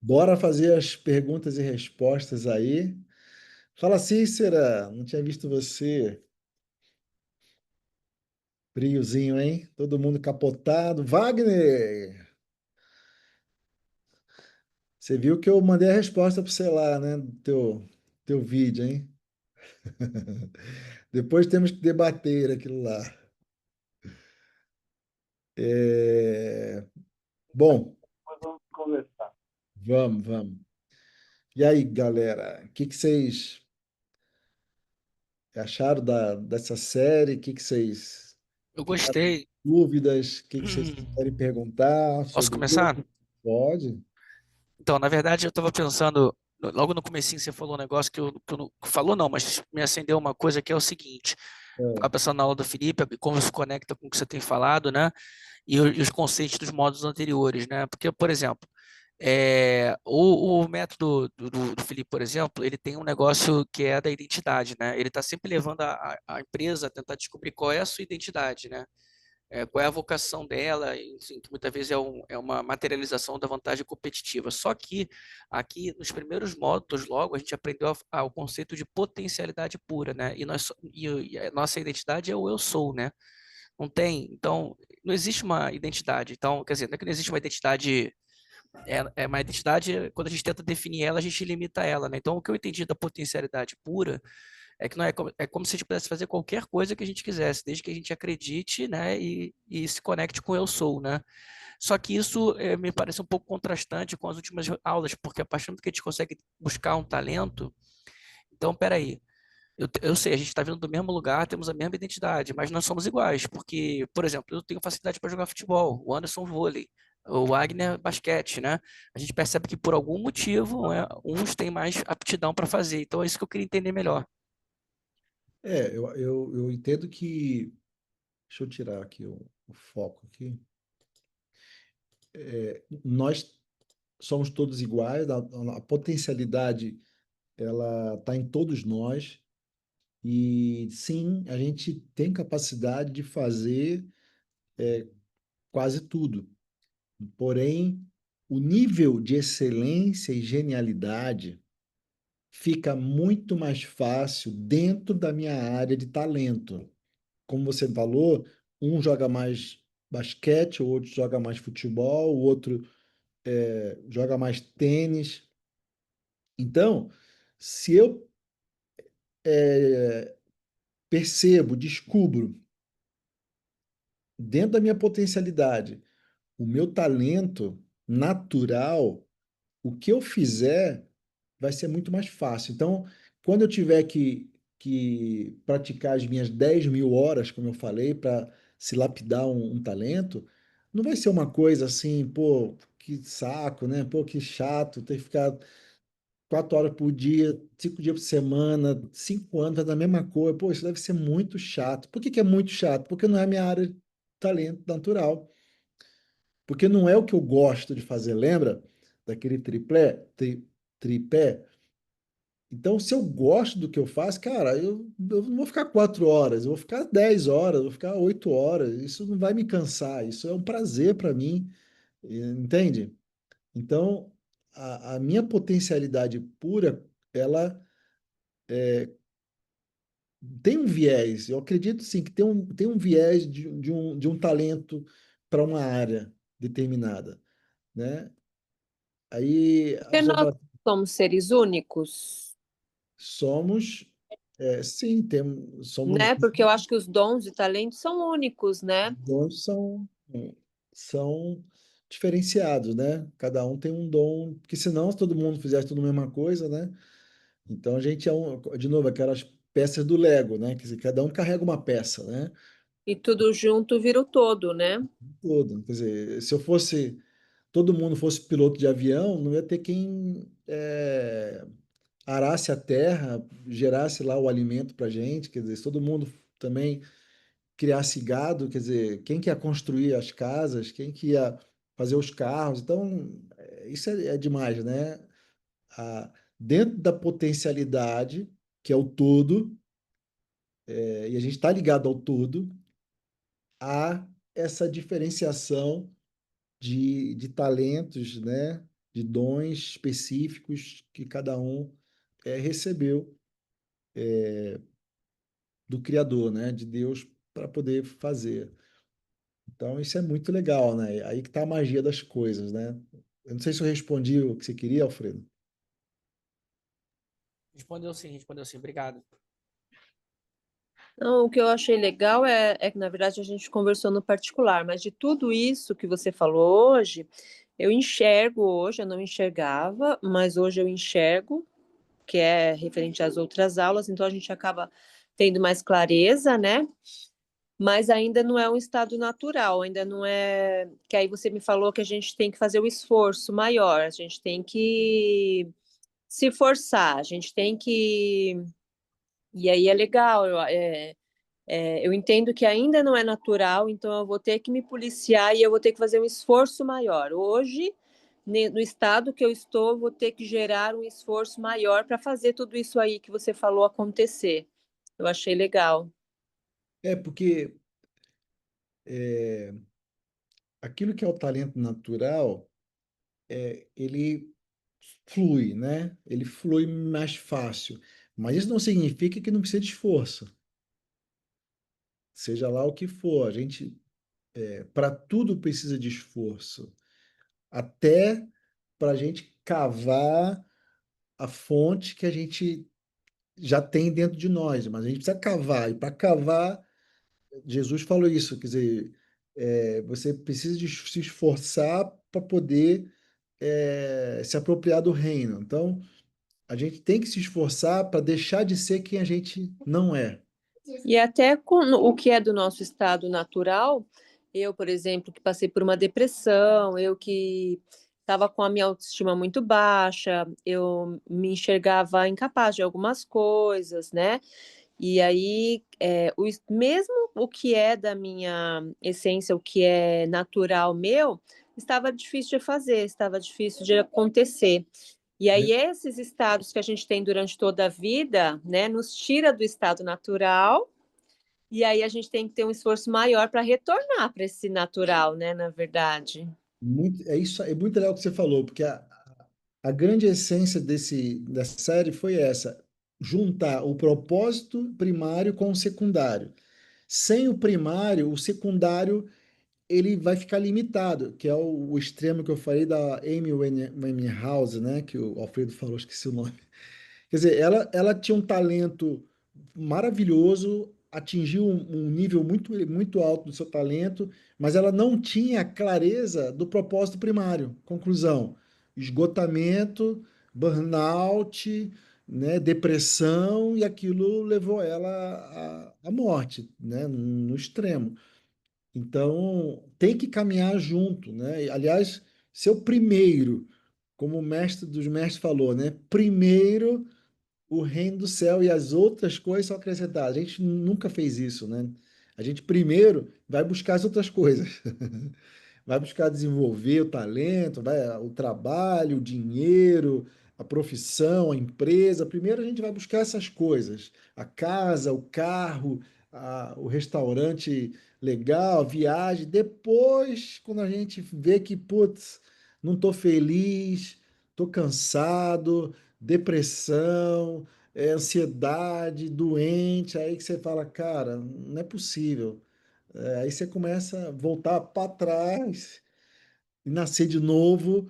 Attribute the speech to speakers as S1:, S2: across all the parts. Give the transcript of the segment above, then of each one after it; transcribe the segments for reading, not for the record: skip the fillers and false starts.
S1: Bora fazer as perguntas e respostas aí. Fala, Cícera, não tinha visto você. Friozinho, hein? Todo mundo capotado. Wagner, você viu que eu mandei a resposta para você lá, né? Do teu vídeo, hein? Depois temos que debater aquilo lá. É, Bom,
S2: Depois vamos conversar.
S1: vamos. E aí, galera, o que que vocês acharam dessa série? O que que vocês
S2: Eu
S1: ficaram com
S2: gostei.
S1: dúvidas? O que que vocês querem perguntar
S2: Posso
S1: sobre
S2: começar?
S1: isso? Pode.
S2: Então, na verdade, eu estava pensando, logo no comecinho você falou um negócio que eu não, falou não, mas me acendeu uma coisa que é o seguinte,
S1: É,
S2: estava pensando na aula do Felipe, como se conecta com o que você tem falado, né? E os conceitos dos módulos anteriores, né? Porque, por exemplo, o método do Felipe, por exemplo, ele tem um negócio que é da identidade, né? Ele está sempre levando a empresa a tentar descobrir qual é a sua identidade, né? Qual é a vocação dela, enfim, que muitas vezes é uma materialização da vantagem competitiva. Só que aqui nos primeiros módulos, logo, a gente aprendeu o conceito de potencialidade pura, né? E a nossa identidade é o eu sou, né? Não tem, então, não existe uma identidade. Então, quer dizer, não é que não existe uma identidade, é uma identidade, quando a gente tenta definir ela, a gente limita ela, né? Então, o que eu entendi da potencialidade pura é que não é como, é como se a gente pudesse fazer qualquer coisa que a gente quisesse, desde que a gente acredite, né, e se conecte com o eu sou, né? Só que isso me parece um pouco contrastante com as últimas aulas, porque a partir do momento que a gente consegue buscar um talento, então, peraí, eu sei, a gente está vindo do mesmo lugar, temos a mesma identidade, mas nós somos iguais, porque, por exemplo, eu tenho facilidade para jogar futebol, o Anderson vôlei, o Wagner basquete, né? A gente percebe que por algum motivo, né, uns têm mais aptidão para fazer, então é isso que eu queria entender melhor.
S1: eu entendo que. Deixa eu tirar aqui o foco aqui. Nós somos todos iguais, a potencialidade ela está em todos nós. E sim, a gente tem capacidade de fazer quase tudo. Porém, o nível de excelência e genialidade fica muito mais fácil dentro da minha área de talento. Como você falou, um joga mais basquete, o outro joga mais futebol, o outro joga mais tênis. Então, se eu percebo, descubro dentro da minha potencialidade o meu talento natural, o que eu fizer vai ser muito mais fácil. Então, quando eu tiver que praticar as minhas 10.000 horas, como eu falei, para se lapidar um talento, não vai ser uma coisa assim, pô, que saco, né? Pô, que chato ter que ficar 4 horas por dia, 5 dias por semana, 5 anos fazendo a mesma coisa. Pô, isso deve ser muito chato. Por que que é muito chato? Porque não é a minha área de talento natural. Porque não é o que eu gosto de fazer, lembra? Daquele tripé. Então, se eu gosto do que eu faço, cara, eu não vou ficar 4 horas, eu vou ficar 10 horas, eu vou ficar 8 horas. Isso não vai me cansar, isso é um prazer para mim, entende? Então, a minha potencialidade pura, ela tem um viés. Eu acredito sim que tem um viés de um talento para uma área determinada, né? Aí a
S3: Porque
S1: pessoa
S3: nós
S1: fala,
S3: somos seres únicos,
S1: somos, sim, somos,
S3: né? Porque eu acho que os dons e talentos são únicos, né?
S1: dons são diferenciados, né? Cada um tem um dom, porque senão se todo mundo fizesse tudo a mesma coisa, né? Então a gente de novo, aquelas peças do Lego, né? Quer dizer, cada um carrega uma peça, né?
S3: E tudo junto vira o todo, né?
S1: Todo. Quer dizer, se eu fosse, todo mundo fosse piloto de avião, não ia ter quem arasse a terra, gerasse lá o alimento para gente, quer dizer, se todo mundo também criasse gado, quer dizer, quem que ia construir as casas, quem que ia fazer os carros, então isso é demais, né? Dentro da potencialidade, que é o todo, e a gente está ligado ao todo, há essa diferenciação de talentos, né? de dons específicos que cada um recebeu do Criador, né? De Deus para poder fazer. Então, isso é muito legal, né? Aí que tá a magia das coisas, né? Eu não sei se eu respondi o que você queria, Alfredo.
S2: Respondeu sim, obrigado.
S3: Não, o que eu achei legal é que, na verdade, a gente conversou no particular, mas de tudo isso que você falou hoje, eu enxergo hoje, eu não enxergava, mas hoje eu enxergo, que é referente às outras aulas, então a gente acaba tendo mais clareza, né? Mas ainda não é um estado natural, ainda não é. Que aí você me falou que a gente tem que fazer o esforço maior, a gente tem que se forçar, a gente tem que. E aí é legal, eu entendo que ainda não é natural, então eu vou ter que me policiar e eu vou ter que fazer um esforço maior. Hoje, no estado que eu estou, eu vou ter que gerar um esforço maior para fazer tudo isso aí que você falou acontecer. Eu achei legal.
S1: É porque aquilo que é o talento natural, ele flui, né? Ele flui mais fácil. Mas isso não significa que não precisa de esforço. Seja lá o que for, a gente, para tudo precisa de esforço. Até para a gente cavar a fonte que a gente já tem dentro de nós, mas a gente precisa cavar. E para cavar, Jesus falou isso, quer dizer, você precisa de se esforçar para poder se apropriar do reino. Então, a gente tem que se esforçar para deixar de ser quem a gente não é.
S3: E até com o que é do nosso estado natural, eu, por exemplo, que passei por uma depressão, eu que estava com a minha autoestima muito baixa, eu me enxergava incapaz de algumas coisas, né? E aí, mesmo o que é da minha essência, o que é natural meu, estava difícil de fazer, estava difícil de acontecer. E
S1: Né?
S3: aí, esses estados que a gente tem durante toda a vida, né, nos tira do estado natural, e aí a gente tem que ter um esforço maior para retornar para esse natural, né, na verdade.
S1: É isso, é muito legal o que você falou, porque a grande essência dessa série foi essa: juntar o propósito primário com o secundário. Sem o primário, o secundário ele vai ficar limitado, que é o extremo que eu falei da Amy Winehouse, né? Que o Alfredo falou, esqueci o nome. Quer dizer, ela tinha um talento maravilhoso, atingiu um nível muito alto do seu talento, mas ela não tinha clareza do propósito primário. Conclusão: esgotamento, burnout, né, depressão, e aquilo levou ela à morte, né, no extremo. Então, tem que caminhar junto, né? Aliás, ser o primeiro, como o mestre dos mestres falou, né? Primeiro o reino do céu e as outras coisas são acrescentadas. A gente nunca fez isso, né? A gente primeiro vai buscar as outras coisas. Vai buscar desenvolver o talento, o trabalho, o dinheiro, a profissão, a empresa. Primeiro a gente vai buscar essas coisas: a casa, o carro, o restaurante legal, a viagem. Depois, quando a gente vê que, putz, não estou feliz, estou cansado, depressão, ansiedade, doente, aí que você fala, cara, não é possível. Aí você começa a voltar para trás e nascer de novo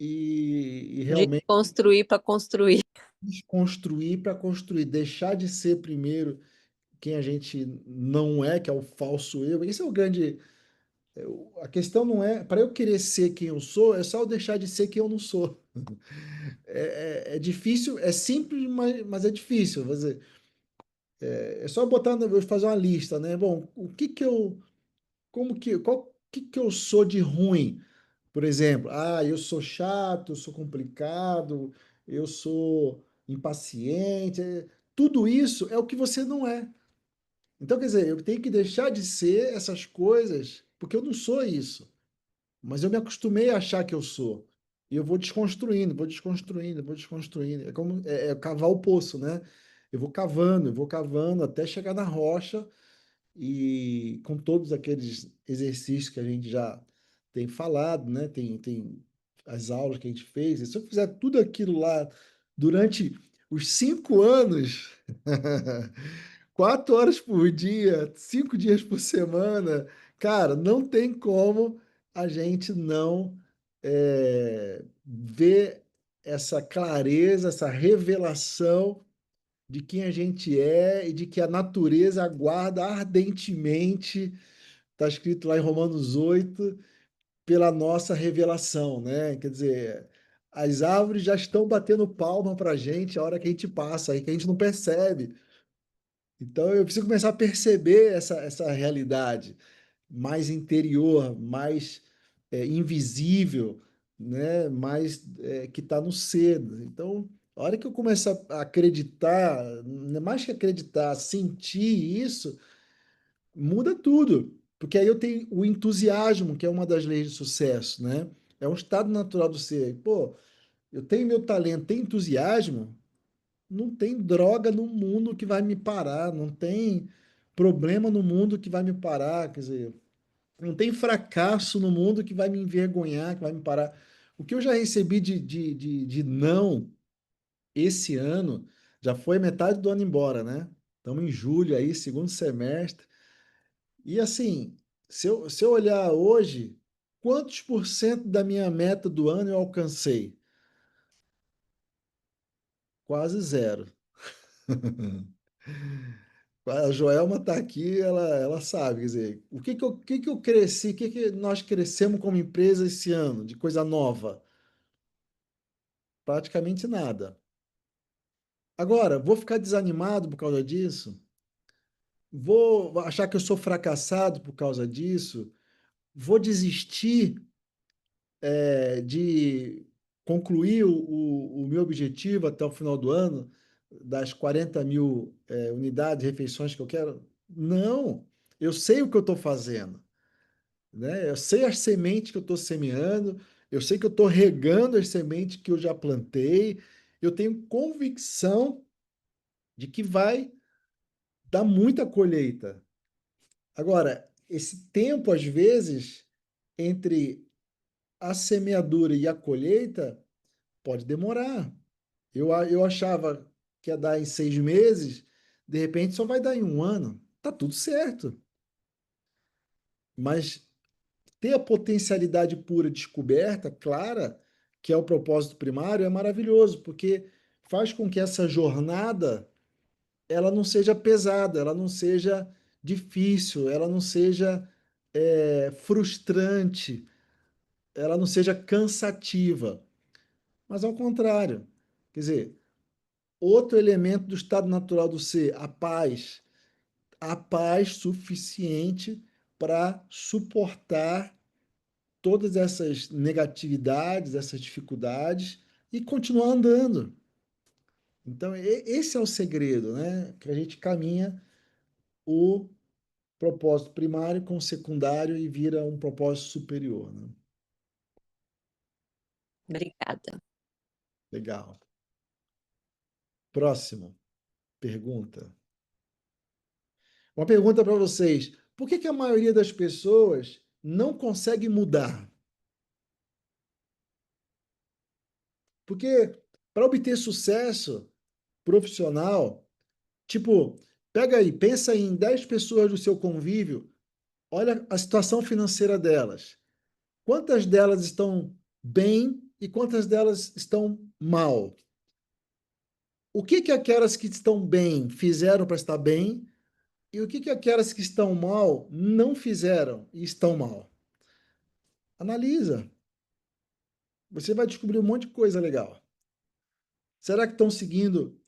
S1: e
S3: De
S1: realmente
S3: construir para construir.
S1: desconstruir para construir, deixar de ser primeiro quem a gente não é, que é o falso eu. Esse é o grande. A questão não é, para eu querer ser quem eu sou, é só eu deixar de ser quem eu não sou. É difícil, é simples, mas é difícil. Quer dizer, é só botar, eu fazer uma lista, né? Bom, o que que eu, como que, qual, o que que eu sou de ruim? Por exemplo, eu sou chato, eu sou complicado, eu sou impaciente. Tudo isso é o que você não é. Então, quer dizer, eu tenho que deixar de ser essas coisas, porque eu não sou isso. Mas eu me acostumei a achar que eu sou. E eu vou desconstruindo, vou desconstruindo, vou desconstruindo. É como cavar o poço, né? Eu vou cavando até chegar na rocha e com todos aqueles exercícios que a gente já tem falado, né? Tem as aulas que a gente fez, e se eu fizer tudo aquilo lá durante os 5 anos, 4 horas por dia, 5 dias por semana, cara, não tem como a gente não ver essa clareza, essa revelação de quem a gente é e de que a natureza aguarda ardentemente, está escrito lá em Romanos 8, pela nossa revelação, né? Quer dizer, as árvores já estão batendo palma para a gente a hora que a gente passa, aí que a gente não percebe. Então eu preciso começar a perceber essa realidade mais interior, mais invisível, né? Mais que está no ser. Então, a hora que eu começar a acreditar, mais que acreditar, sentir isso, muda tudo. Porque aí eu tenho o entusiasmo, que é uma das leis de sucesso, né? É um estado natural do ser. Pô, eu tenho meu talento, tenho entusiasmo, não tem droga no mundo que vai me parar, não tem problema no mundo que vai me parar, quer dizer, não tem fracasso no mundo que vai me envergonhar, que vai me parar. O que eu já recebi de não esse ano, já foi metade do ano embora, né? Estamos em julho aí, segundo semestre. E assim, se eu olhar hoje, quantos por cento da minha meta do ano eu alcancei? Quase zero. A Joelma está aqui, ela sabe, quer dizer, o que que eu cresci, o que que nós crescemos como empresa esse ano, de coisa nova? Praticamente nada. Agora, vou ficar desanimado por causa disso? Vou achar que eu sou fracassado por causa disso? Vou desistir, de concluir o meu objetivo até o final do ano, das 40 mil, unidades, refeições que eu quero? Não, eu sei o que eu estou fazendo, né? Eu sei as sementes que eu estou semeando, eu sei que eu estou regando as sementes que eu já plantei, eu tenho convicção de que vai dar muita colheita. Agora, esse tempo, às vezes, entre a semeadura e a colheita, pode demorar. Eu achava que ia dar em 6 meses, de repente só vai dar em um ano. Tá tudo certo. Mas ter a potencialidade pura descoberta, clara, que é o propósito primário, é maravilhoso, porque faz com que essa jornada ela não seja pesada, ela não seja difícil, ela não seja frustrante, ela não seja cansativa. Mas ao contrário, quer dizer, outro elemento do estado natural do ser, a paz suficiente para suportar todas essas negatividades, essas dificuldades e continuar andando. Então, esse é o segredo, né? Que a gente caminha o propósito primário com o secundário e vira um propósito superior, né?
S3: Obrigada.
S1: Legal. Próximo pergunta. Uma pergunta para vocês. Por que que a maioria das pessoas não consegue mudar? Porque para obter sucesso profissional, tipo, pega aí, pensa em 10 pessoas do seu convívio, olha a situação financeira delas. Quantas delas estão bem e quantas delas estão mal? O que que aquelas que estão bem fizeram para estar bem e o que que aquelas que estão mal não fizeram e estão mal? Analisa. Você vai descobrir um monte de coisa legal. Será que estão seguindo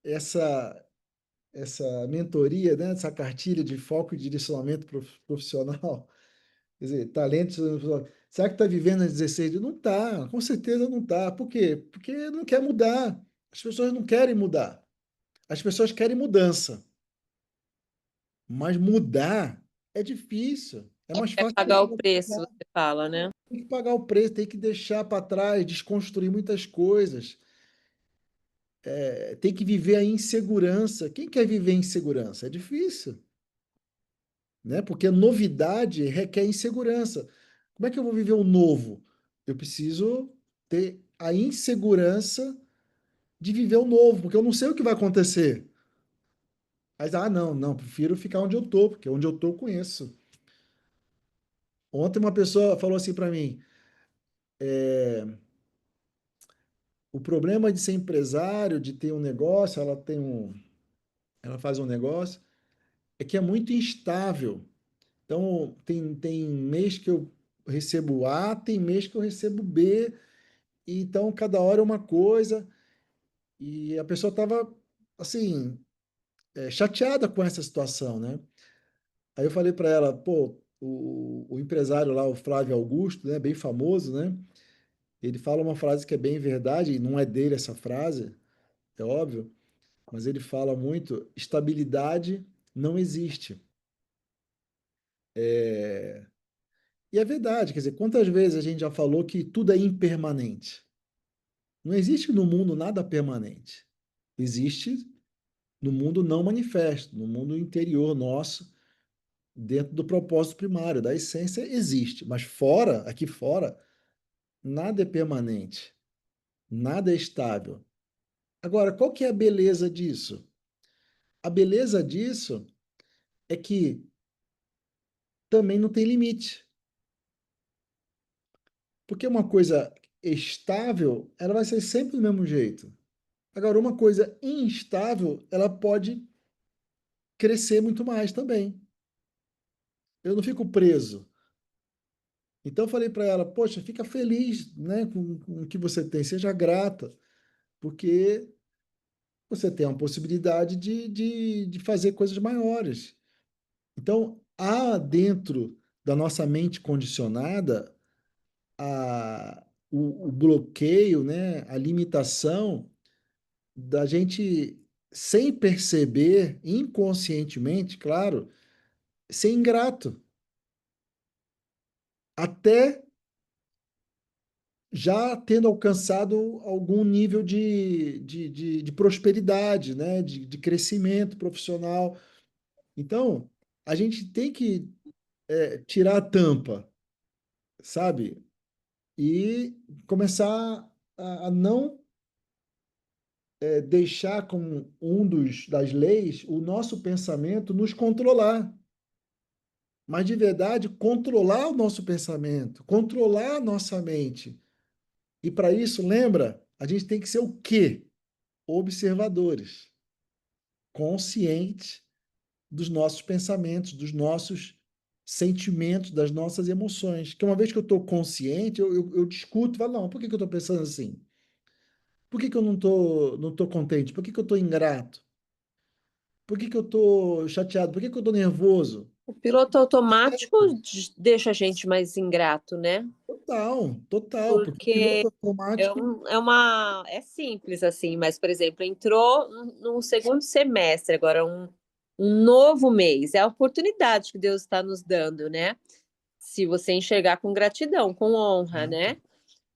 S1: essa mentoria, né? Essa cartilha de foco e direcionamento profissional? Quer dizer, talentos. Será que está vivendo às 16? Não está, com certeza não está. Por quê? Porque não quer mudar. As pessoas não querem mudar. As pessoas querem mudança. Mas mudar é difícil. É mais
S3: É
S1: fácil
S3: pagar o preço,
S1: mudar.
S3: você fala, né?
S1: Tem que pagar o preço, tem que deixar para trás, desconstruir muitas coisas. Tem que viver a insegurança. Quem quer viver em insegurança? É difícil, né? Porque novidade requer insegurança. Como é que eu vou viver o novo? eu preciso ter a insegurança de viver o novo, porque eu não sei o que vai acontecer. Mas, não, não, prefiro ficar onde eu tô, porque onde eu tô eu conheço. Ontem uma pessoa falou assim para mim, o problema de ser empresário, de ter um negócio, ela faz um negócio, é que é muito instável. Então, tem mês que eu recebo A, tem mês que eu recebo B, e então cada hora é uma coisa, e a pessoa estava, assim, chateada com essa situação, né? Aí eu falei para ela, pô, o empresário lá, o Flávio Augusto, né, bem famoso, né? Ele fala uma frase que é bem verdade, e não é dele essa frase, é óbvio, mas ele fala muito: estabilidade não existe. E é verdade, quer dizer, quantas vezes a gente já falou que tudo é impermanente? Não existe no mundo nada permanente. Existe no mundo não manifesto, no mundo interior nosso, dentro do propósito primário, da essência, existe. Mas fora, aqui fora, nada é permanente, nada é estável. Agora, qual que é a beleza disso? A beleza disso é que também não tem limite. Porque uma coisa estável, ela vai ser sempre do mesmo jeito. Agora, uma coisa instável, ela pode crescer muito mais também. Eu não fico preso. Então eu falei para ela, poxa, fica feliz, né, com o que você tem, seja grata, porque você tem uma possibilidade de fazer coisas maiores. Então, há dentro da nossa mente condicionada o bloqueio, né, a limitação da gente, sem perceber, inconscientemente, claro, ser ingrato, até já tendo alcançado algum nível de prosperidade, né, de crescimento profissional. Então, a gente tem que tirar a tampa, sabe? E começar a não deixar como das leis o nosso pensamento nos controlar. Mas de verdade, controlar o nosso pensamento, controlar a nossa mente. E para isso, lembra, a gente tem que ser o quê? Observadores, conscientes dos nossos pensamentos, dos nossos sentimentos, das nossas emoções. Que uma vez que eu estou consciente, eu discuto, falo, não, por que que eu estou pensando assim? Por que que eu não tô contente? Por que que eu estou ingrato? Por que que eu estou chateado? Por que que eu estou nervoso?
S3: O piloto automático deixa a gente mais ingrato, né?
S1: Total, total, porque o
S3: Porque
S1: piloto automático.
S3: é simples assim, mas, por exemplo, entrou no segundo semestre, agora um novo mês, é a oportunidade que Deus está nos dando, né? Se você enxergar com gratidão, com honra, né?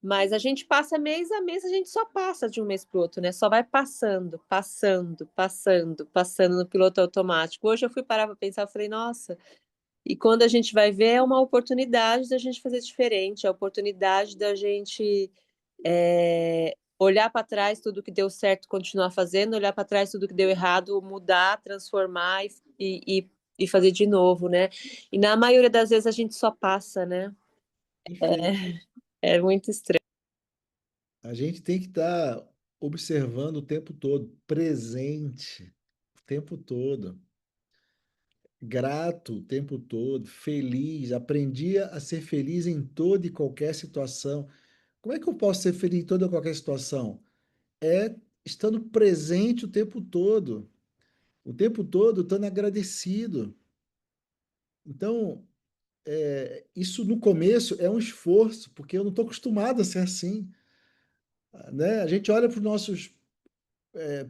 S3: Mas a gente passa mês a mês, a gente só passa de um mês para o outro, né? Só vai passando, passando, passando, passando no piloto automático. Hoje eu fui parar para pensar, eu falei, nossa, e quando a gente vai ver, é uma oportunidade da gente fazer diferente, é a oportunidade da gente olhar para trás tudo que deu certo, continuar fazendo, olhar para trás tudo que deu errado, mudar, transformar e fazer de novo, né? E na maioria das vezes a gente só passa, né?
S1: Perfeito.
S3: É muito estranho.
S1: A gente tem que estar observando o tempo todo, presente o tempo todo, grato o tempo todo, feliz. Aprendi a ser feliz em toda e qualquer situação. Como é que eu posso ser feliz em toda e qualquer situação? É estando presente o tempo todo estando agradecido. Então, isso no começo é um esforço, porque eu não estou acostumado a ser assim, né? A gente olha para os nossos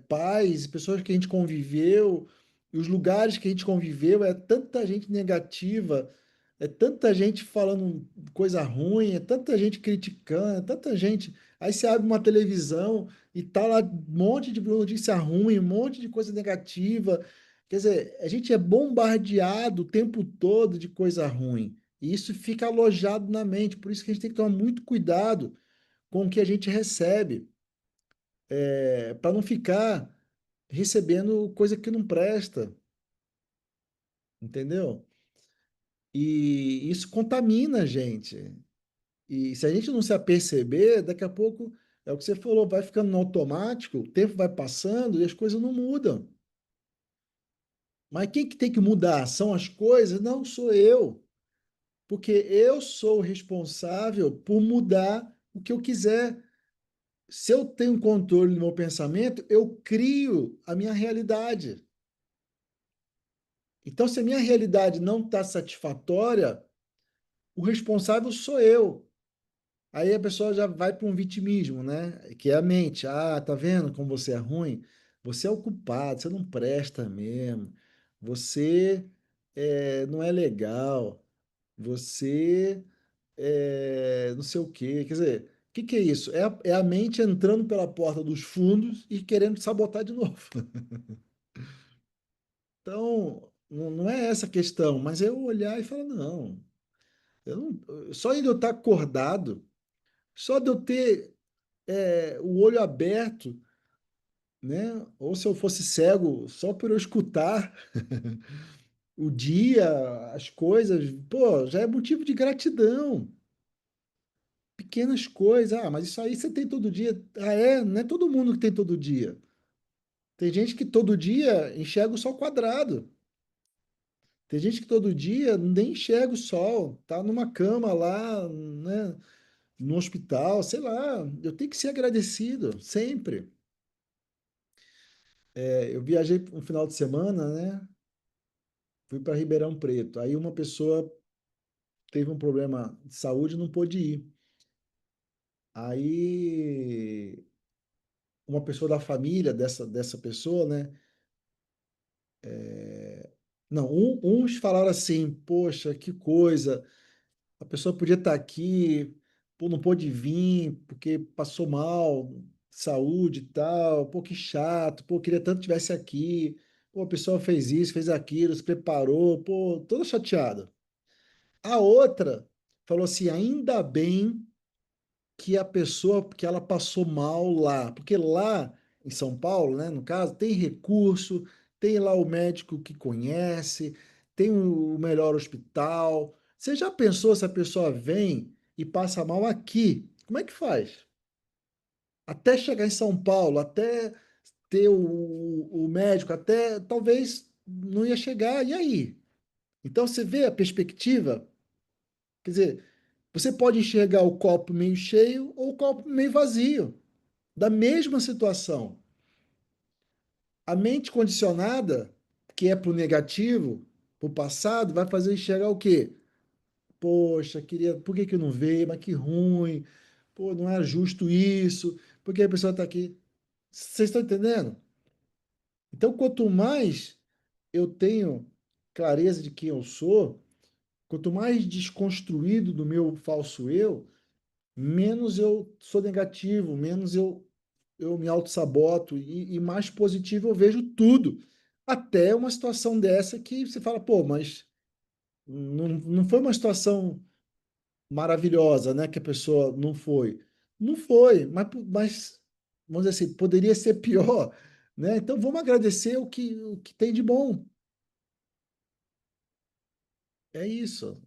S1: pais, pessoas que a gente conviveu, e os lugares que a gente conviveu, é tanta gente negativa, é tanta gente falando coisa ruim, é tanta gente criticando, é tanta gente. Aí você abre uma televisão e tá lá um monte de notícia ruim, um monte de coisa negativa. Quer dizer, a gente é bombardeado o tempo todo de coisa ruim. E isso fica alojado na mente. Por isso que a gente tem que tomar muito cuidado com o que a gente recebe, para não ficar recebendo coisa que não presta, entendeu? E isso contamina a gente. E se a gente não se aperceber, daqui a pouco, é o que você falou, vai ficando no automático, o tempo vai passando e as coisas não mudam. Mas quem que tem que mudar? São as coisas? Não sou eu. Porque eu sou o responsável por mudar o que eu quiser. Se eu tenho controle do meu pensamento, eu crio a minha realidade. Então, se a minha realidade não está satisfatória, o responsável sou eu. Aí a pessoa já vai para um vitimismo, né? Que é a mente. Ah, tá vendo como você é ruim? Você é o culpado, você não presta mesmo. Você não é legal. Você não sei o quê. Quer dizer, o que que é isso? É a mente entrando pela porta dos fundos e querendo sabotar de novo. Então, não é essa a questão, mas é eu olhar e falar, não, eu não, só de eu estar acordado, só de eu ter o olho aberto, né? Ou se eu fosse cego, só por eu escutar o dia, as coisas, pô, já é motivo de gratidão. Pequenas coisas, mas isso aí você tem todo dia. Ah, é? Não é todo mundo que tem todo dia. Tem gente que todo dia enxerga o sol quadrado. Tem gente que todo dia nem enxerga o sol, tá numa cama lá, né, no hospital, sei lá. Eu tenho que ser agradecido, sempre. Eu viajei um final de semana, né? Fui para Ribeirão Preto. Aí uma pessoa teve um problema de saúde e não pôde ir. Aí uma pessoa da família dessa pessoa, né? Não, uns falaram assim, poxa, que coisa, a pessoa podia estar aqui, pô, não pôde vir porque passou mal, saúde e tal, pô, que chato, pô, queria tanto que tivesse aqui, pô, a pessoa fez isso, fez aquilo, se preparou, pô, toda chateada. A outra falou assim, ainda bem que a pessoa, que ela passou mal lá, porque lá em São Paulo, né, no caso, tem recurso, tem lá o médico que conhece, tem o melhor hospital. Você já pensou se a pessoa vem e passa mal aqui? Como é que faz? Até chegar em São Paulo, até ter o médico, até talvez não ia chegar. E aí? Então você vê a perspectiva? Quer dizer, você pode enxergar o copo meio cheio ou o copo meio vazio, da mesma situação. A mente condicionada, que é para o negativo, para o passado, vai fazer enxergar o quê? Poxa, queria, por que que não veio? Mas que ruim. Pô, não é justo isso. Por que a pessoa está aqui? Vocês estão entendendo? Então, quanto mais eu tenho clareza de quem eu sou, quanto mais desconstruído do meu falso eu, menos eu sou negativo, menos eu me auto-saboto e mais positivo eu vejo tudo. Até uma situação dessa que você fala, pô, mas não foi uma situação maravilhosa, né? Que a pessoa não foi. Não foi, mas vamos dizer assim, poderia ser pior, né? Então vamos agradecer o que tem de bom. É isso.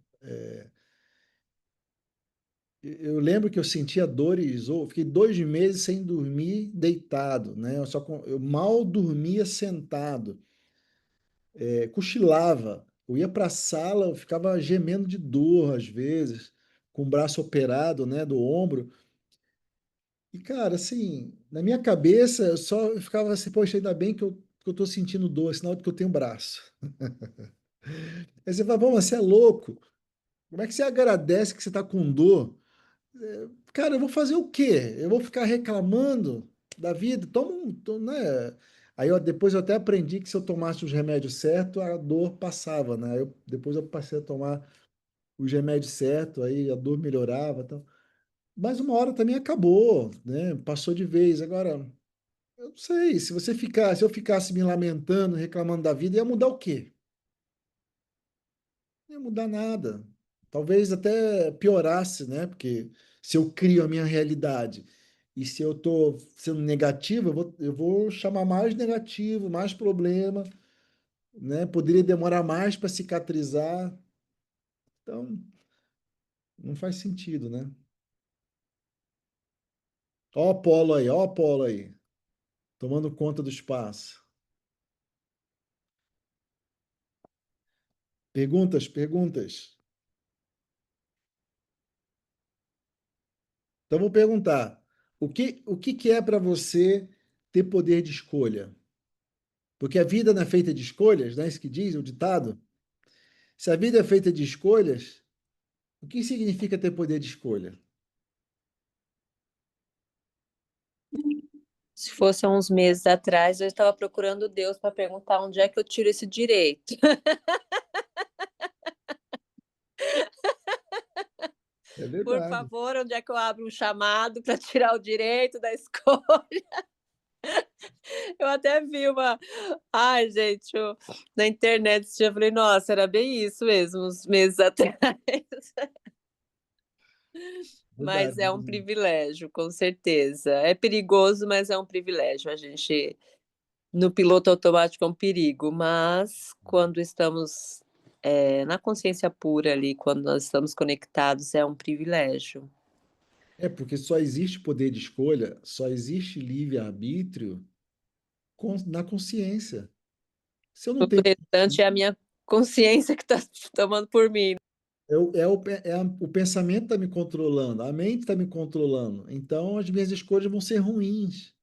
S1: Eu lembro que eu sentia dores, ou fiquei 2 meses sem dormir deitado, né? Eu mal dormia sentado, cochilava. Eu ia para a sala, eu ficava gemendo de dor às vezes, com o braço operado, né, do ombro. E cara, assim, na minha cabeça eu ficava assim, poxa, ainda bem que eu tô sentindo dor, sinal de que eu tenho braço. Aí você fala, bom, mas você é louco. Como é que você agradece que você está com dor? Cara, eu vou fazer o quê? Eu vou ficar reclamando da vida? Né? Depois eu até aprendi que se eu tomasse os remédios certos, a dor passava, né? Depois eu passei a tomar os remédios certos, aí a dor melhorava, então. Mas uma hora também acabou, né? Passou de vez. Agora, eu não sei, se eu ficasse me lamentando, reclamando da vida, ia mudar o quê? Não ia mudar nada. Talvez até piorasse, né? Porque se eu crio a minha realidade e se eu estou sendo negativo, eu vou chamar mais negativo, mais problema, né? Poderia demorar mais para cicatrizar. Então, não faz sentido, né? Ó o Apolo aí, tomando conta do espaço. Perguntas, perguntas. Então, vou perguntar: o que que é para você ter poder de escolha? Porque a vida não é feita de escolhas, não é isso que diz o ditado? Se a vida é feita de escolhas, o que significa ter poder de escolha?
S3: Se fosse há uns meses atrás, eu estava procurando Deus para perguntar onde é que eu tiro esse direito.
S1: É
S3: Por
S1: verdade,
S3: favor, onde é que eu abro um chamado para tirar o direito da escolha? Eu até vi uma. Ai, gente, na internet esse dia eu falei, nossa, era bem isso mesmo, uns meses atrás. Mas
S1: verdade.
S3: é um privilégio, com certeza. É perigoso, mas é um privilégio. A gente, no piloto automático, é um perigo, mas quando estamos na consciência pura ali, quando nós estamos conectados, é um privilégio.
S1: É porque só existe poder de escolha, só existe livre-arbítrio na consciência. Se eu não
S3: O
S1: tenho.
S3: restante é a minha consciência que está tomando por mim.
S1: O pensamento está me controlando, a mente está me controlando. Então, as minhas escolhas vão ser ruins.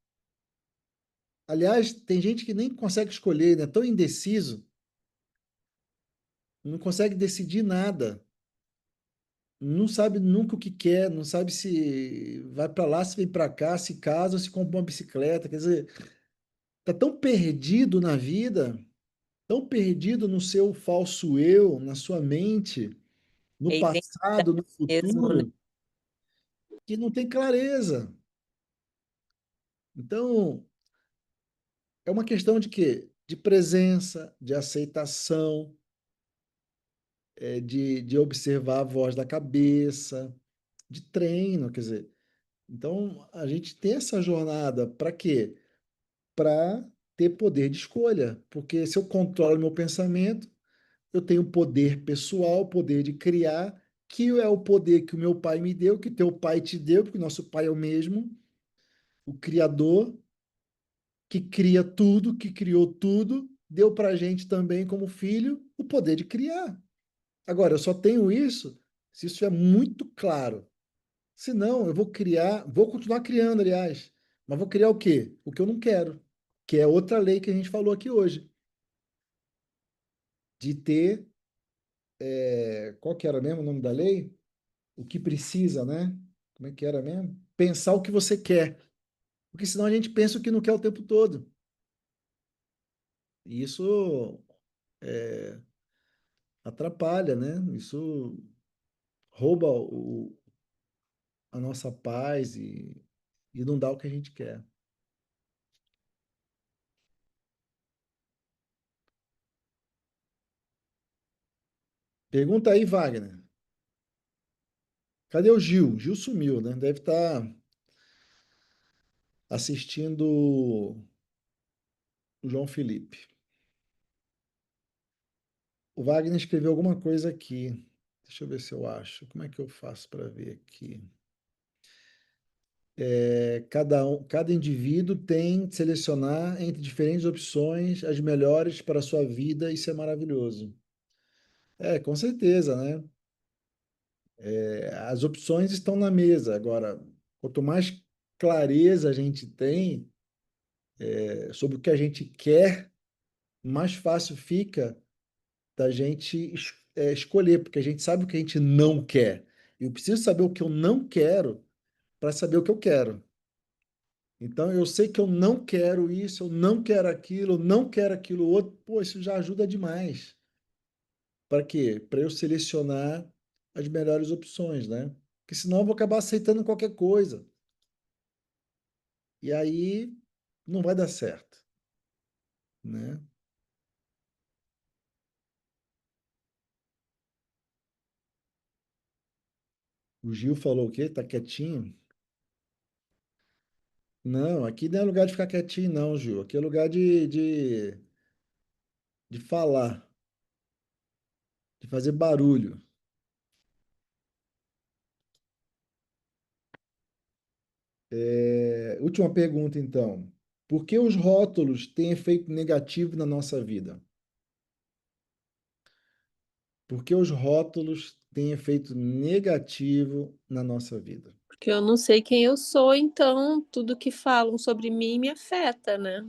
S1: Aliás, tem gente que nem consegue escolher, né? Tão indeciso, não consegue decidir nada. Não sabe nunca o que quer, não sabe se vai para lá, se vem para cá, se casa ou se compra uma bicicleta. Quer dizer, tá tão perdido na vida, tão perdido no seu falso eu, na sua mente, no
S3: É identidade
S1: passado, no
S3: mesmo, né?
S1: futuro, que não tem clareza. Então, é uma questão de quê? De presença, de aceitação, de observar a voz da cabeça, de treino, quer dizer. Então, a gente tem essa jornada para quê? Para ter poder de escolha. Porque se eu controlo meu pensamento, eu tenho poder pessoal, poder de criar, que é o poder que o meu pai me deu, que teu pai te deu, porque nosso pai é o mesmo, o Criador, que cria tudo, que criou tudo, deu para a gente também, como filho, o poder de criar. Agora, eu só tenho isso se isso é muito claro. Senão, eu vou criar, vou continuar criando, aliás, mas vou criar o quê? O que eu não quero, que é outra lei que a gente falou aqui hoje, de ter, qual que era mesmo o nome da lei? O que precisa, né? Como é que era mesmo? Pensar o que você quer, porque senão a gente pensa o que não quer o tempo todo. E isso atrapalha, né? Isso rouba a nossa paz e não dá o que a gente quer. Pergunta aí, Wagner. Cadê o Gil? Gil sumiu, né? Deve estar assistindo o João Felipe. O Wagner escreveu alguma coisa aqui. Deixa eu ver se eu acho. Como é que eu faço para ver aqui? Cada indivíduo tem que selecionar entre diferentes opções as melhores para a sua vida. Isso é maravilhoso. Com certeza, né? As opções estão na mesa. Agora, quanto mais clareza a gente tem sobre o que a gente quer, mais fácil fica da gente escolher, porque a gente sabe o que a gente não quer. Eu preciso saber o que eu não quero para saber o que eu quero. Então, eu sei que eu não quero isso, eu não quero aquilo, eu não quero aquilo outro. Pô, isso já ajuda demais. Para quê? Para eu selecionar as melhores opções, né? Porque senão eu vou acabar aceitando qualquer coisa. E aí não vai dar certo, né? O Gil falou o quê? Tá quietinho? Não, aqui não é lugar de ficar quietinho, não, Gil. Aqui é lugar de falar, de fazer barulho. Última pergunta, então. Por que os rótulos têm efeito negativo na nossa vida? Por que os rótulos têm efeito negativo na nossa vida?
S3: Porque eu não sei quem eu sou, então tudo que falam sobre mim me afeta, né?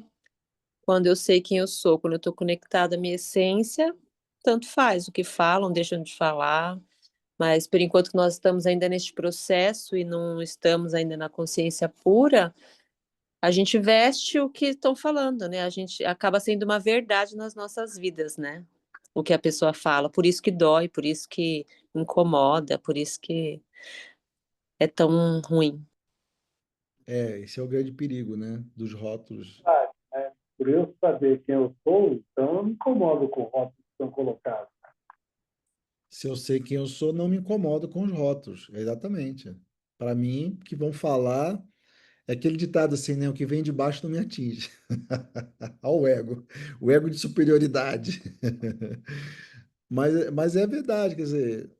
S3: Quando eu sei quem eu sou, quando eu estou conectada à minha essência, tanto faz o que falam, deixam de falar. Mas por enquanto que nós estamos ainda neste processo e não estamos ainda na consciência pura, a gente veste o que estão falando, né? A gente acaba sendo uma verdade nas nossas vidas, né? O que a pessoa fala. Por isso que dói, por isso que incomoda, por isso que é tão ruim.
S1: Esse é o grande perigo, né? Dos rótulos.
S4: Né? Por eu saber quem eu sou, então eu me incomodo com rótulos que são colocados.
S1: Se eu sei quem eu sou, não me incomodo com os rótulos. Exatamente. Para mim, o que vão falar é aquele ditado assim, né? O que vem de baixo não me atinge. Olha o ego de superioridade. Mas é verdade, quer dizer,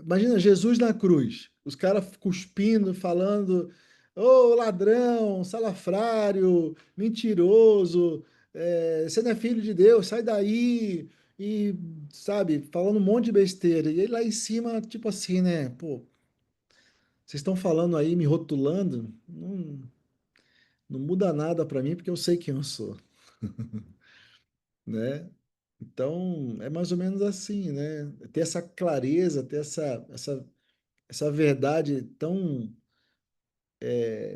S1: imagina Jesus na cruz, os caras cuspindo, falando, ô ladrão, salafrário, mentiroso, você não é filho de Deus, sai daí, e sabe, falando um monte de besteira. E ele lá em cima, tipo assim, né? Pô, vocês estão falando aí, me rotulando, não muda nada para mim porque eu sei quem eu sou, né? Então, é mais ou menos assim, né? Ter essa clareza, ter essa verdade tão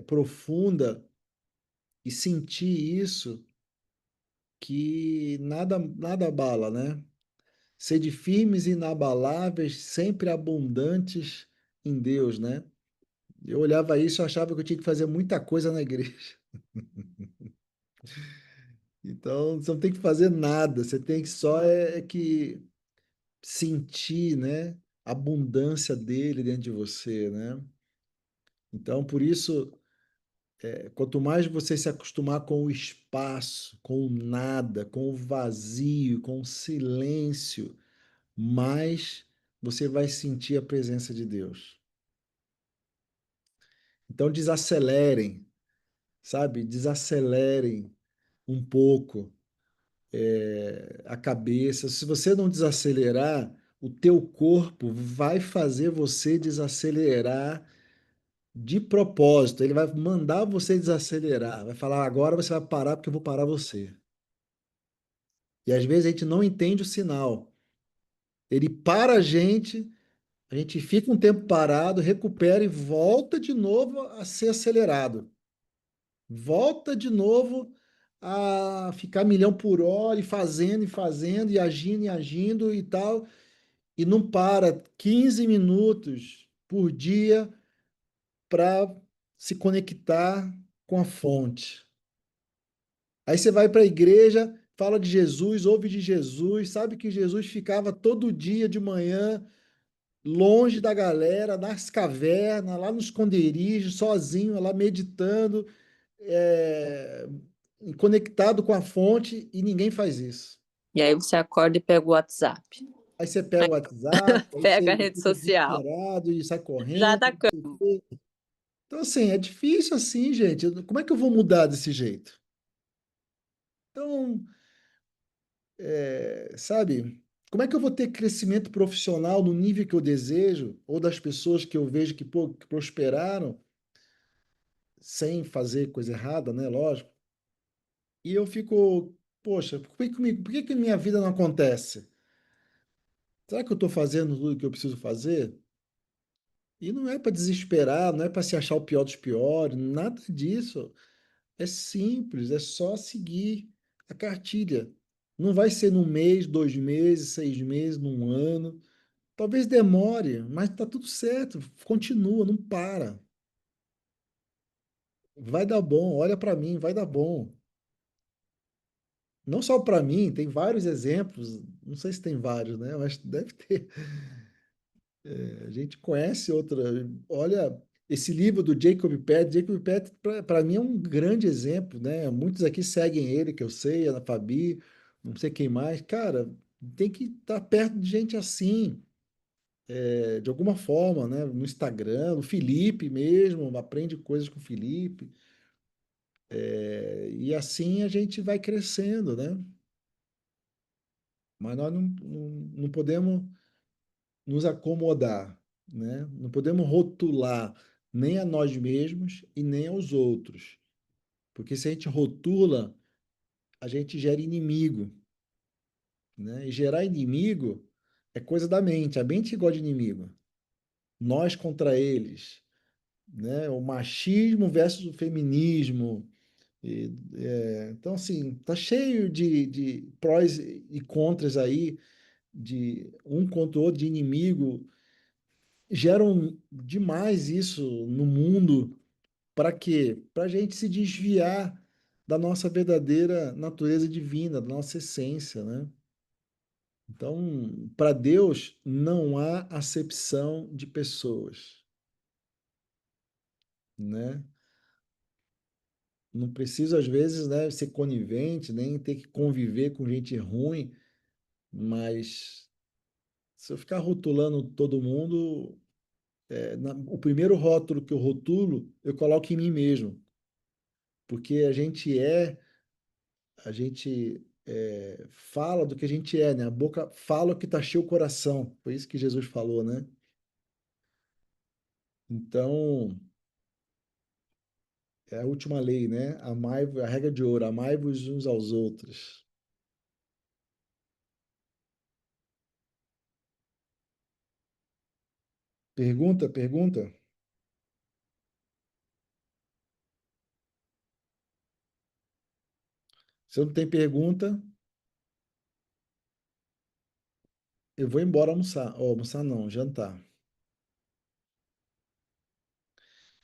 S1: profunda e sentir isso que nada abala, né? Sede firmes e inabaláveis, sempre abundantes em Deus, né? Eu olhava isso e achava que eu tinha que fazer muita coisa na igreja. Então, você não tem que fazer nada, você tem que só que sentir, né, a abundância dele dentro de você, né? Então, por isso, quanto mais você se acostumar com o espaço, com o nada, com o vazio, com o silêncio, mais você vai sentir a presença de Deus. Então, desacelerem, sabe? Desacelerem um pouco a cabeça. Se você não desacelerar, o teu corpo vai fazer você desacelerar de propósito. Ele vai mandar você desacelerar, vai falar agora você vai parar porque eu vou parar você. E às vezes a gente não entende o sinal. Ele para a gente fica um tempo parado, recupera e volta de novo a ser acelerado. Volta de novo a ficar milhão por hora e fazendo e agindo e tal. E não para 15 minutos por dia para se conectar com a fonte. Aí você vai para a igreja, fala de Jesus, ouve de Jesus, sabe que Jesus ficava todo dia de manhã longe da galera, nas cavernas, lá no esconderijo, sozinho, lá meditando, é, conectado com a fonte, e ninguém faz isso.
S3: E aí você acorda e pega o WhatsApp,
S1: Aí você pega o WhatsApp, aí
S3: pega a
S1: você
S3: rede
S1: fica
S3: social.
S1: desesperado e sai
S3: Já
S1: correndo.
S3: tá.
S1: Então, assim, é difícil assim, gente. Como é que eu vou mudar desse jeito? Então, sabe, como é que eu vou ter crescimento profissional no nível que eu desejo, ou das pessoas que eu vejo que, pô, que prosperaram, sem fazer coisa errada, né? Lógico. E eu fico, poxa, por que que minha vida não acontece? Será que eu estou fazendo tudo o que eu preciso fazer? E não é para desesperar, não é para se achar o pior dos piores, nada disso. É simples, é só seguir a cartilha. Não vai ser num mês, 2 meses, 6 meses, num ano. Talvez demore, mas tá tudo certo. Continua, não para. Vai dar bom, olha para mim, vai dar bom. Não só para mim, tem vários exemplos. Não sei se tem vários, né? Mas deve ter. A gente conhece outra. Olha, esse livro do Jacob Pett, para mim, é um grande exemplo, né? Muitos aqui seguem ele, que eu sei, a Fabi, não sei quem mais. Cara, tem que estar perto de gente assim, de alguma forma, né? No Instagram, o Felipe mesmo, aprende coisas com o Felipe. E assim a gente vai crescendo, né? Mas nós não podemos nos acomodar, né? Não podemos rotular nem a nós mesmos e nem aos outros, porque se a gente rotula, a gente gera inimigo, né? E gerar inimigo é coisa da mente, a mente gosta de inimigo, nós contra eles, né? O machismo versus o feminismo. Então, assim, tá cheio de prós e contras aí, de um contra o outro, de inimigo. Geram demais isso no mundo. Para quê? Para a gente se desviar da nossa verdadeira natureza divina, da nossa essência, né? Então, para Deus não há acepção de pessoas, né? Não preciso, às vezes, né, ser conivente, nem ter que conviver com gente ruim, mas se eu ficar rotulando todo mundo, o primeiro rótulo que eu rotulo, eu coloco em mim mesmo, porque a gente fala do que a gente é, né? A boca fala o que está cheio o coração. Foi isso que Jesus falou, né? Então, é a última lei, né? Amai, a regra de ouro, amai-vos uns aos outros. Pergunta, pergunta. Se não tem pergunta, eu vou embora almoçar. Ó, almoçar não, jantar.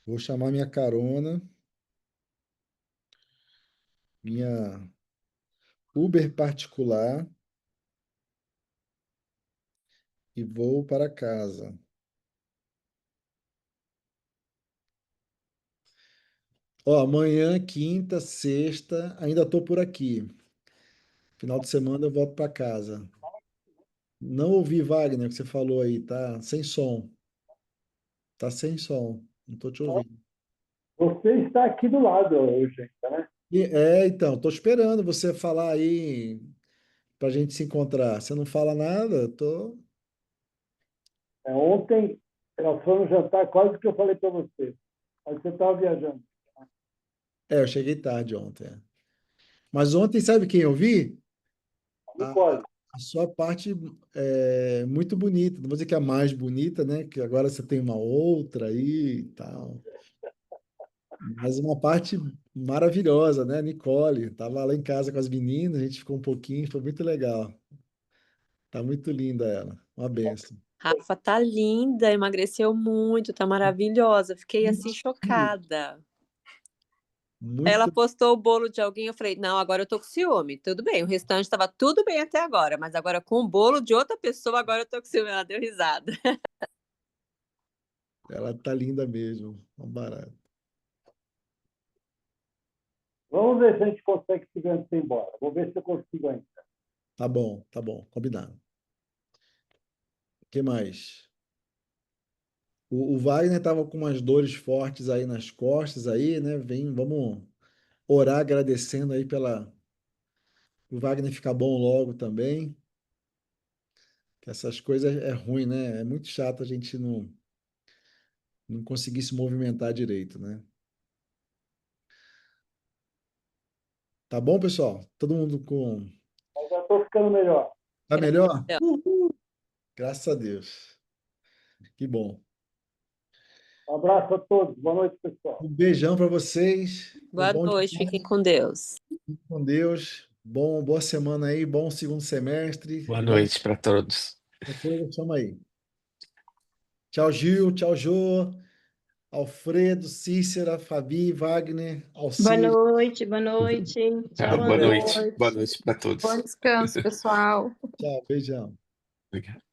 S1: Vou chamar minha carona, minha Uber particular e vou para casa. Ó, amanhã, quinta, sexta, ainda estou por aqui. Final de semana eu volto para casa. Não ouvi, Wagner, o que você falou aí, tá sem som. Tá sem som. Não tô te ouvindo.
S4: Você está aqui do lado hoje ainda, né?
S1: Então, tô esperando você falar aí pra gente se encontrar. Você não fala nada, eu tô.
S4: Ontem nós fomos jantar quase que eu falei para você. Mas você estava viajando.
S1: Eu cheguei tarde ontem. Mas ontem, sabe quem eu vi?
S4: Não
S1: A,
S4: pode.
S1: a sua parte muito bonita. Não vou dizer que é a mais bonita, né? Que agora você tem uma outra aí e tal. Mas uma parte maravilhosa, né? Nicole, tava lá em casa com as meninas, a gente ficou um pouquinho, foi muito legal. Tá muito linda ela, uma benção.
S3: Rafa tá linda, emagreceu muito, tá maravilhosa. Fiquei assim
S1: Muito,
S3: chocada. Ela
S1: muito,
S3: postou o bolo de alguém, eu falei, não, agora eu tô com ciúme. Tudo bem, o restante estava tudo bem até agora, mas agora com o bolo de outra pessoa, agora eu tô com ciúme. Ela deu risada.
S1: ela tá linda mesmo, um barato.
S4: Vamos ver se a gente consegue se antes de ir embora. Vou ver se eu consigo ainda.
S1: Tá bom, combinado. O que mais? O Wagner tava com umas dores fortes aí nas costas aí, né? Vamos orar agradecendo aí pela o Wagner ficar bom logo também. Que essas coisas é ruim, né? É muito chato a gente não conseguir se movimentar direito, né? Tá bom, pessoal? Todo mundo com.
S4: Mas já estou ficando melhor.
S1: Tá melhor?
S3: Graças
S1: Graças a Deus. Que bom.
S4: Um abraço a todos. Boa noite, pessoal.
S1: Um beijão para vocês. Foi
S3: Boa
S1: bom
S3: noite,
S1: demais.
S3: fiquem com Deus.
S1: Fique com Deus. Boa semana aí, bom segundo semestre.
S5: Boa
S1: Vamos,
S5: noite para todos.
S1: depois chama aí. Tchau, Gil. Tchau, Jô. Alfredo, Cícera, Fabi, Wagner,
S6: Boa
S1: Alcir.
S6: noite, boa noite.
S5: Tchau,
S6: Tchau, boa
S5: boa noite.
S6: noite.
S5: Boa noite para
S6: Bom
S5: todos.
S6: descanso, pessoal.
S1: Tchau, beijão.
S5: Obrigado.